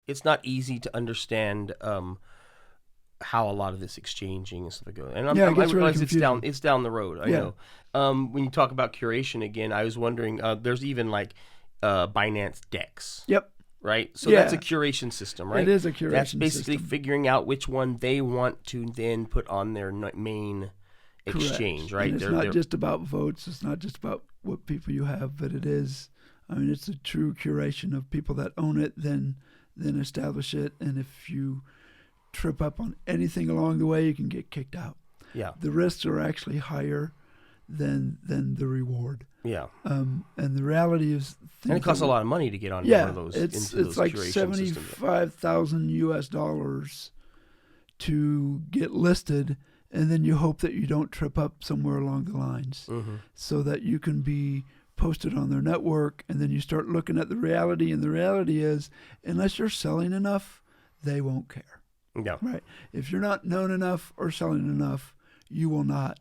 it's not easy to understand how a lot of this exchanging and stuff goes. And Yeah, it gets I really realize confusing. it's down the road. I Yeah. know. When you talk about curation again, I was wondering. There's even like Binance Dex, Yep. right? So Yeah. that's a curation system, right? It is a curation That's basically system. figuring out which one they want to then put on their main exchange, Correct. right? And it's not just about votes. It's not just about what people you have, but it is. I mean, it's a true curation of people that own it, then establish it. And if you trip up on anything along the way, you can get kicked out. Yeah. The risks are actually higher than the reward. Yeah. And the reality is, And it costs a lot of money to get on one of those. It's into those like curation systems. $75,000 to get listed, and then you hope that you don't trip up somewhere along the lines, so that you can be posted on their network. And then you start looking at the reality, and the reality is, unless you're selling enough, they won't care. Yeah. Right. If you're not known enough or selling enough, you will not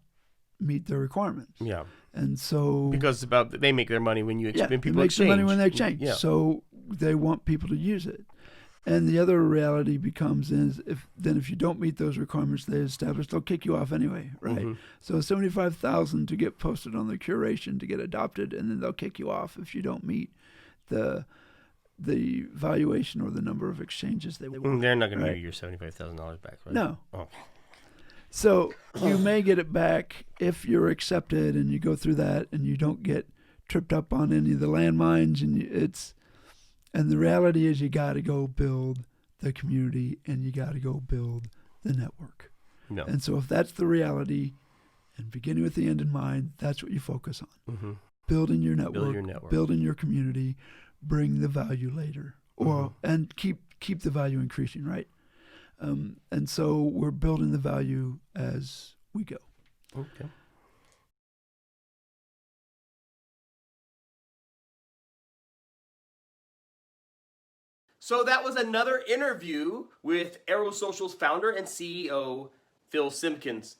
meet their requirements. Yeah. And so because they make their money when when people they make exchange. their money when they exchange. Yeah. So they want people to use it. And the other reality becomes if you don't meet those requirements they established, they'll kick you off anyway, right? So $75,000 to get posted on the curation to get adopted, and then they'll kick you off if you don't meet the valuation or the number of exchanges they want. They're not going to give you your $75,000 back, right? No. Oh. So you may get it back if you're accepted and you go through that and you don't get tripped up on any of the landmines. And the reality is you got to go build the community and you got to go build the network. No. And so if that's the reality, and beginning with the end in mind, that's what you focus on. Building your network, building your community, bring the value later, and keep the value increasing, right? And so we're building the value as we go. Okay. So that was another interview with Arro Social's founder and CEO, Phil Simpkins.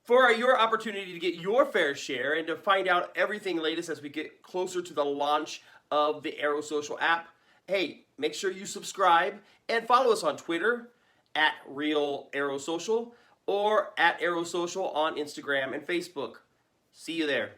For your opportunity to get your fair share and to find out everything latest as we get closer to the launch of the Arro Social app, hey, make sure you subscribe and follow us on Twitter at Real Arro Social or at Arro Social on Instagram and Facebook. See you there.